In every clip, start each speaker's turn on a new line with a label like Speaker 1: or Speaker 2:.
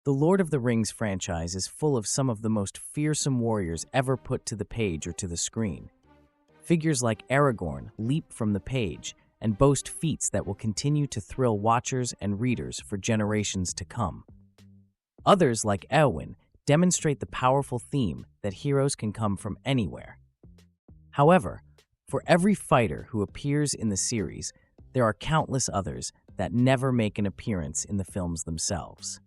Speaker 1: The Lord of the Rings franchise is full of some of the most fearsome warriors ever put to the page or to the screen. Figures like Aragorn leap from the page and boast feats that will continue to thrill watchers and readers for generations to come. Others, like Eowyn, demonstrate the powerful theme that heroes can come from anywhere. However, for every fighter who appears in the series, there are countless others that never make an appearance in the films themselves.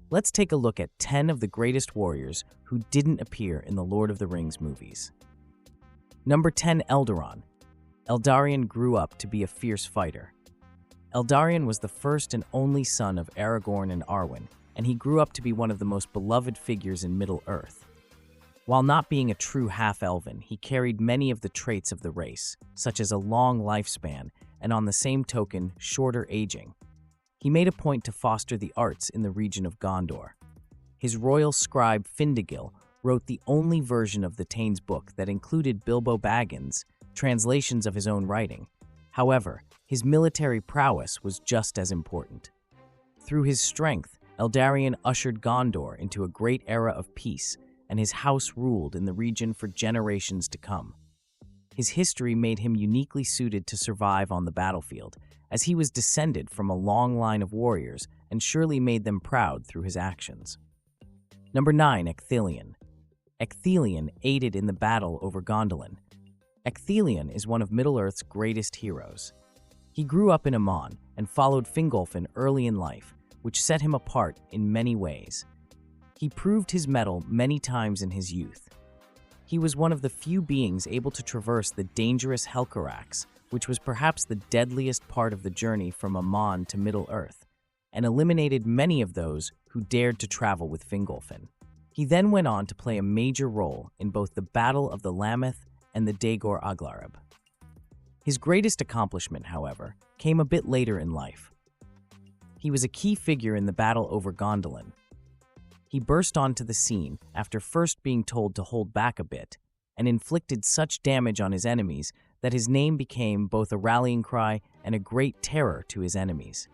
Speaker 1: Let's take a look at 10 of the greatest warriors who didn't appear in the Lord of the Rings movies. Number 10, Eldaron. Eldaron grew up to be a fierce fighter. Eldaron was the first and only son of Aragorn and Arwen, and he grew up to be one of the most beloved figures in Middle-earth. While not being a true half-elven, he carried many of the traits of the race, such as a long lifespan and, on the same token, shorter aging. He made a point to foster the arts in the region of Gondor. His royal scribe Fingolfin wrote the only version of the Tain's book that included Bilbo Baggins' translations of his own writing. However, his military prowess was just as important. Through his strength, Eldaron ushered Gondor into a great era of peace, and his house ruled in the region for generations to come. His history made him uniquely suited to survive on the battlefield, as he was descended from a long line of warriors and surely made them proud through his actions. Number 9, Ecthelion. Ecthelion aided in the battle over Gondolin. Ecthelion is one of Middle-earth's greatest heroes. He grew up in Aman and followed Fingolfin early in life, which set him apart in many ways. He proved his mettle many times in his youth. He was one of the few beings able to traverse the dangerous Helcarax, which was perhaps the deadliest part of the journey from Aman to Middle-earth, and eliminated many of those who dared to travel with Fingolfin. He then went on to play a major role in both the Battle of the Lameth and the Dagor Aglareb. His greatest accomplishment, however, came a bit later in life. He was a key figure in the battle over Gondolin. He burst onto the scene after first being told to hold back a bit, and inflicted such damage on his enemies that his name became both a rallying cry and a great terror to his enemies.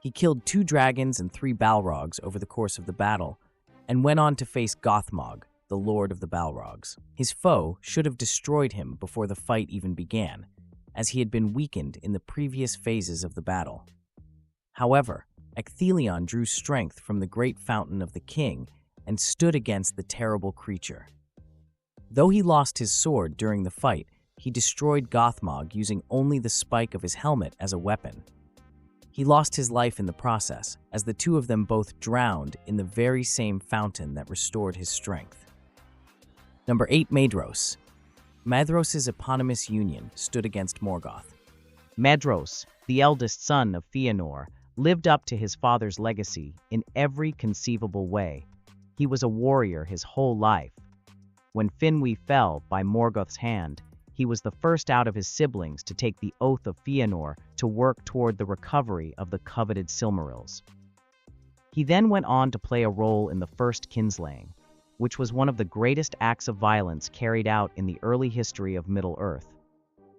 Speaker 1: He killed 2 dragons and 3 Balrogs over the course of the battle, and went on to face Gothmog, the Lord of the Balrogs. His foe should have destroyed him before the fight even began, as he had been weakened in the previous phases of the battle. However, Ecthelion drew strength from the great fountain of the king and stood against the terrible creature. Though he lost his sword during the fight, he destroyed Gothmog using only the spike of his helmet as a weapon. He lost his life in the process, as the two of them both drowned in the very same fountain that restored his strength. Number 8, Maedhros. Maedhros' eponymous union stood against Morgoth.
Speaker 2: Maedhros, the eldest son of Feanor, lived up to his father's legacy in every conceivable way. He was a warrior his whole life. When Finwë fell by Morgoth's hand, he was the first out of his siblings to take the oath of Feanor to work toward the recovery of the coveted Silmarils. He then went on to play a role in the first kinslaying, which was one of the greatest acts of violence carried out in the early history of Middle-earth.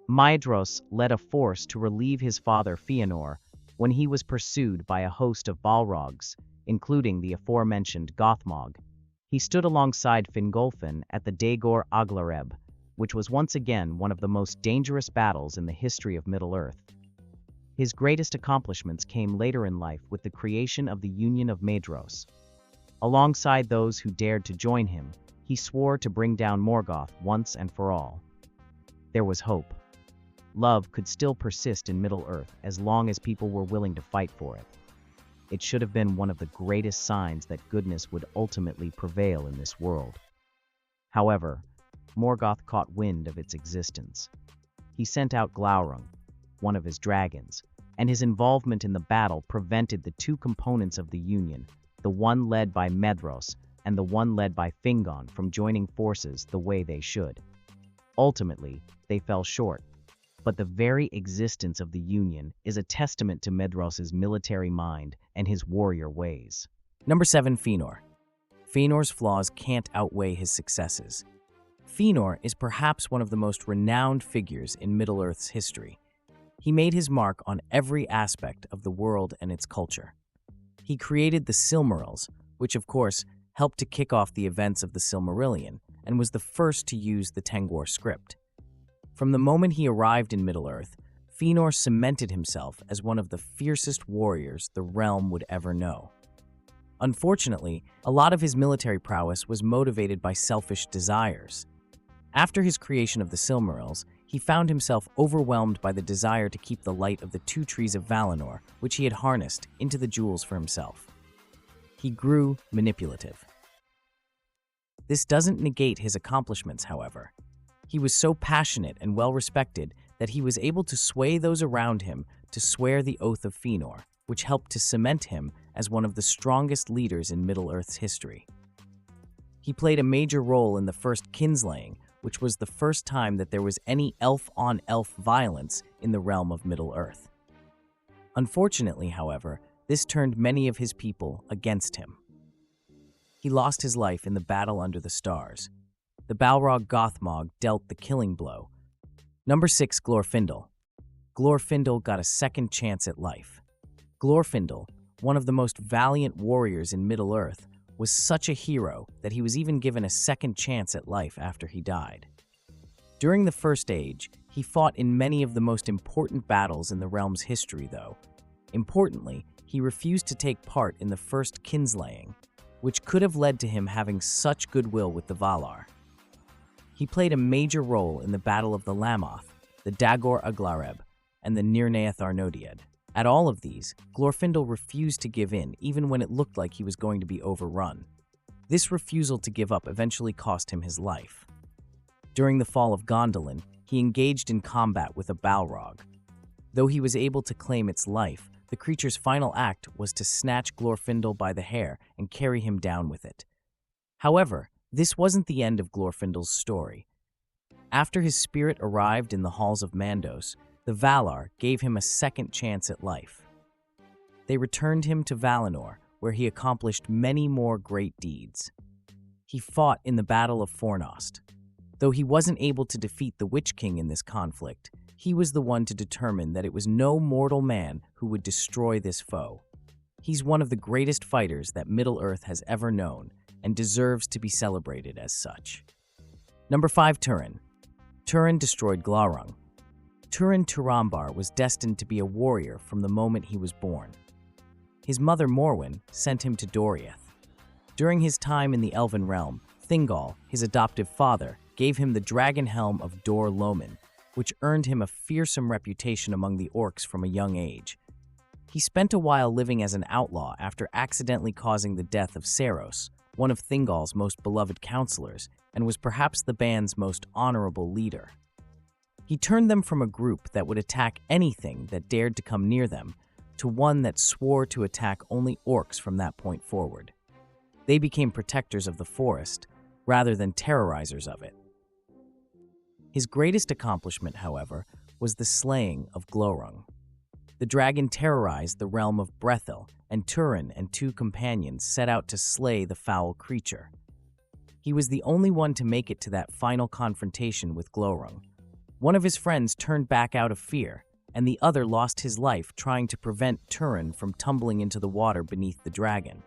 Speaker 2: Maedhros led a force to relieve his father Feanor when he was pursued by a host of Balrogs, including the aforementioned Gothmog. He stood alongside Fingolfin at the Dagor Aglareb, which was once again one of the most dangerous battles in the history of Middle-earth. His greatest accomplishments came later in life with the creation of the Union of Maedhros. Alongside those who dared to join him, he swore to bring down Morgoth once and for all. There was hope. Love could still persist in Middle-earth as long as people were willing to fight for it. It should have been one of the greatest signs that goodness would ultimately prevail in this world. However, Morgoth caught wind of its existence. He sent out Glaurung, one of his dragons, and his involvement in the battle prevented the two components of the Union, the one led by Maedhros and the one led by Fingon, from joining forces the way they should. Ultimately, they fell short, but the very existence of the Union is a testament to Maedhros' military mind and his warrior ways.
Speaker 1: Number 7, Feanor. Feanor's flaws can't outweigh his successes. Feanor is perhaps one of the most renowned figures in Middle-earth's history. He made his mark on every aspect of the world and its culture. He created the Silmarils, which of course helped to kick off the events of the Silmarillion and was the first to use the Tengwar script. From the moment he arrived in Middle-earth, Feanor cemented himself as one of the fiercest warriors the realm would ever know. Unfortunately, a lot of his military prowess was motivated by selfish desires. After his creation of the Silmarils, he found himself overwhelmed by the desire to keep the light of the two trees of Valinor, which he had harnessed, into the jewels for himself. He grew manipulative. This doesn't negate his accomplishments, however. He was so passionate and well-respected that he was able to sway those around him to swear the Oath of Feanor, which helped to cement him as one of the strongest leaders in Middle-earth's history. He played a major role in the first kinslaying, which was the first time that there was any elf-on-elf violence in the realm of Middle-earth. Unfortunately, however, this turned many of his people against him. He lost his life in the battle under the stars. The Balrog Gothmog dealt the killing blow. Number 6, Glorfindel. Glorfindel got a second chance at life. Glorfindel, one of the most valiant warriors in Middle-earth, was such a hero that he was even given a second chance at life after he died. During the First Age, he fought in many of the most important battles in the realm's history, though. Importantly, he refused to take part in the first kinslaying, which could have led to him having such goodwill with the Valar. He played a major role in the Battle of the Lamoth, the Dagor Aglareb, and the Nirnaeth Arnodiad. At all of these, Glorfindel refused to give in even when it looked like he was going to be overrun. This refusal to give up eventually cost him his life. During the fall of Gondolin, he engaged in combat with a Balrog. Though he was able to claim its life, the creature's final act was to snatch Glorfindel by the hair and carry him down with it. However, this wasn't the end of Glorfindel's story. After his spirit arrived in the halls of Maedhros, the Valar gave him a second chance at life. They returned him to Valinor, where he accomplished many more great deeds. He fought in the Battle of Fornost. Though he wasn't able to defeat the Witch King in this conflict, he was the one to determine that it was no mortal man who would destroy this foe. He's one of the greatest fighters that Middle-earth has ever known, and deserves to be celebrated as such. Number 5, Turin. Turin destroyed Glaurung. Turin Turambar was destined to be a warrior from the moment he was born. His mother Morwen sent him to Doriath. During his time in the Elven realm, Thingol, his adoptive father, gave him the dragon helm of Dor Lomin, which earned him a fearsome reputation among the orcs from a young age. He spent a while living as an outlaw after accidentally causing the death of Saros, one of Thingol's most beloved counselors, and was perhaps the band's most honorable leader. He turned them from a group that would attack anything that dared to come near them to one that swore to attack only orcs from that point forward. They became protectors of the forest rather than terrorizers of it. His greatest accomplishment, however, was the slaying of Glaurung. The dragon terrorized the realm of Brethil, and Turin and two companions set out to slay the foul creature. He was the only one to make it to that final confrontation with Glaurung. One of his friends turned back out of fear, and the other lost his life trying to prevent Turin from tumbling into the water beneath the dragon.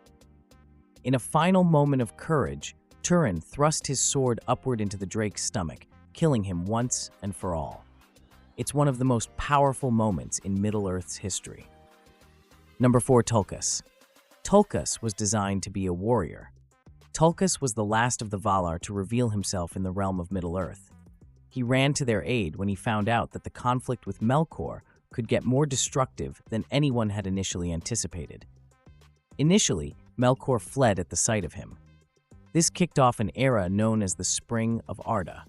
Speaker 1: In a final moment of courage, Turin thrust his sword upward into the drake's stomach, killing him once and for all. It's one of the most powerful moments in Middle-earth's history. Number 4, Tulkas. Tulkas was designed to be a warrior. Tulkas was the last of the Valar to reveal himself in the realm of Middle-earth. He ran to their aid when he found out that the conflict with Melkor could get more destructive than anyone had initially anticipated. Initially, Melkor fled at the sight of him. This kicked off an era known as the Spring of Arda.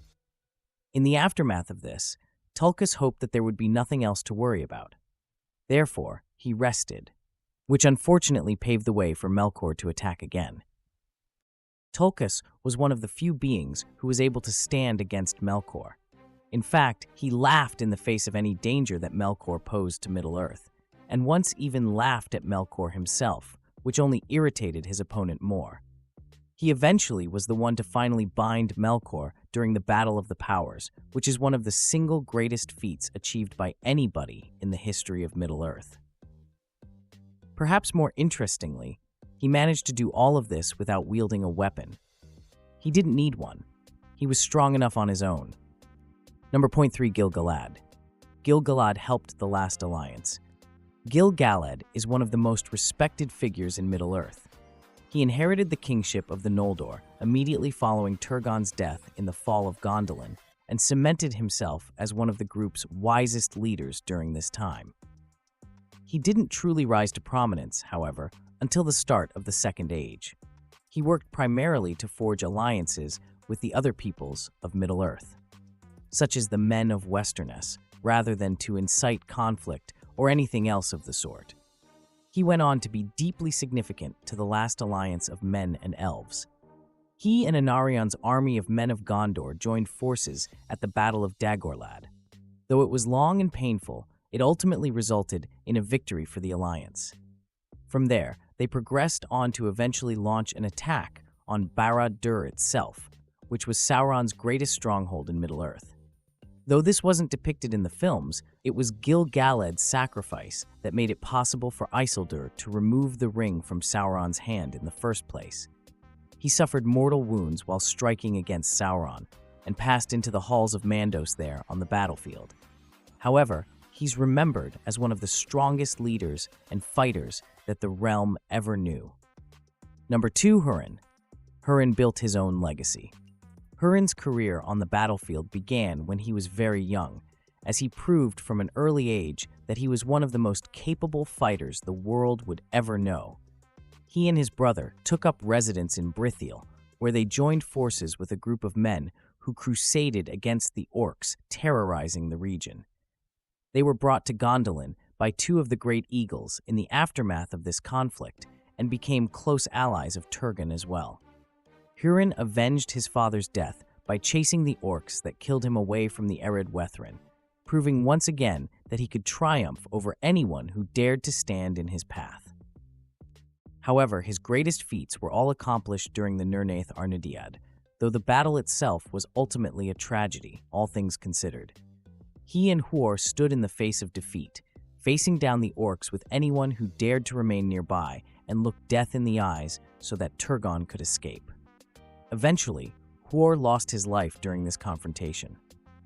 Speaker 1: In the aftermath of this, Tulkas hoped that there would be nothing else to worry about. Therefore, he rested, which unfortunately paved the way for Melkor to attack again. Tulkas was one of the few beings who was able to stand against Melkor. In fact, he laughed in the face of any danger that Melkor posed to Middle-earth, and once even laughed at Melkor himself, which only irritated his opponent more. He eventually was the one to finally bind Melkor during the Battle of the Powers, which is one of the single greatest feats achieved by anybody in the history of Middle-earth. Perhaps more interestingly, he managed to do all of this without wielding a weapon. He didn't need one. He was strong enough on his own. Number 3, Gil Galad. Gil Galad helped the last alliance. Gil Galad is one of the most respected figures in Middle-earth. He inherited the kingship of the Noldor immediately following Turgon's death in the fall of Gondolin and cemented himself as one of the group's wisest leaders during this time. He didn't truly rise to prominence, however, until the start of the Second Age. He worked primarily to forge alliances with the other peoples of Middle-earth, such as the Men of Westerness, rather than to incite conflict or anything else of the sort. He went on to be deeply significant to the last alliance of men and elves. He and Anarion's army of men of Gondor joined forces at the Battle of Dagorlad. Though it was long and painful, it ultimately resulted in a victory for the alliance. From there, they progressed on to eventually launch an attack on Barad-dûr itself, which was Sauron's greatest stronghold in Middle-earth. Though this wasn't depicted in the films, it was Gil Galad's sacrifice that made it possible for Isildur to remove the ring from Sauron's hand in the first place. He suffered mortal wounds while striking against Sauron and passed into the halls of Maedhros there on the battlefield. However, he's remembered as one of the strongest leaders and fighters that the realm ever knew. Number 2, Hurin. Hurin built his own legacy. Hurin's career on the battlefield began when he was very young, as he proved from an early age that he was one of the most capable fighters the world would ever know. He and his brother took up residence in Brithiel, where they joined forces with a group of men who crusaded against the orcs terrorizing the region. They were brought to Gondolin by 2 of the Great Eagles in the aftermath of this conflict and became close allies of Turgon as well. Hurin avenged his father's death by chasing the orcs that killed him away from the Ered Wethrin, proving once again that he could triumph over anyone who dared to stand in his path. However, his greatest feats were all accomplished during the Nirnaeth Arnediad, though the battle itself was ultimately a tragedy, all things considered. He and Huor stood in the face of defeat, facing down the orcs with anyone who dared to remain nearby and look death in the eyes so that Turgon could escape. Eventually, Huor lost his life during this confrontation.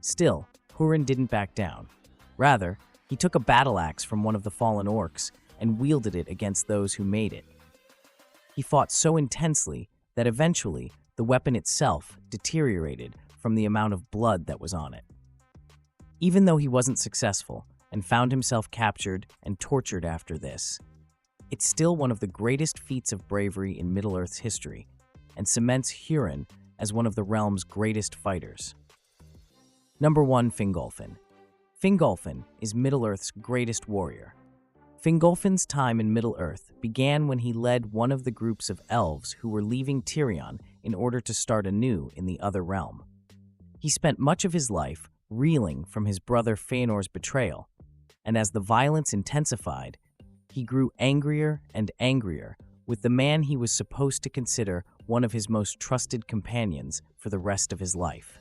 Speaker 1: Still, Hurin didn't back down. Rather, he took a battle axe from one of the fallen orcs and wielded it against those who made it. He fought so intensely that eventually the weapon itself deteriorated from the amount of blood that was on it. Even though he wasn't successful and found himself captured and tortured after this, it's still one of the greatest feats of bravery in Middle-earth's history and cements Hurin as one of the realm's greatest fighters. Number 1, Fingolfin. Fingolfin is Middle-earth's greatest warrior. Fingolfin's time in Middle-earth began when he led one of the groups of elves who were leaving Tirion in order to start anew in the other realm. He spent much of his life reeling from his brother Feanor's betrayal, and as the violence intensified, he grew angrier and angrier with the man he was supposed to consider one of his most trusted companions for the rest of his life.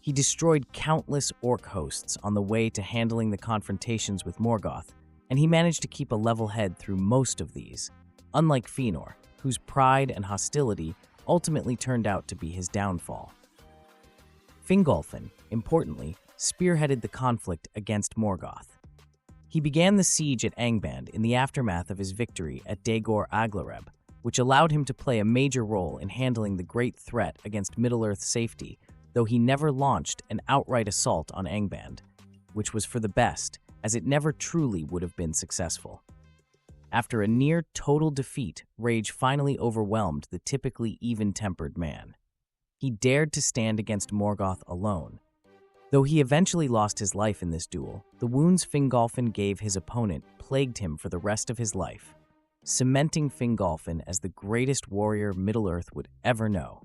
Speaker 1: He destroyed countless orc hosts on the way to handling the confrontations with Morgoth, and he managed to keep a level head through most of these, unlike Feanor, whose pride and hostility ultimately turned out to be his downfall. Fingolfin, importantly, spearheaded the conflict against Morgoth. He began the siege at Angband in the aftermath of his victory at Dagor Aglareb, which allowed him to play a major role in handling the great threat against Middle-earth safety, though he never launched an outright assault on Angband, which was for the best, as it never truly would have been successful. After a near-total defeat, rage finally overwhelmed the typically even-tempered man. He dared to stand against Morgoth alone. Though he eventually lost his life in this duel, the wounds Fingolfin gave his opponent plagued him for the rest of his life, cementing Fingolfin as the greatest warrior Middle-earth would ever know.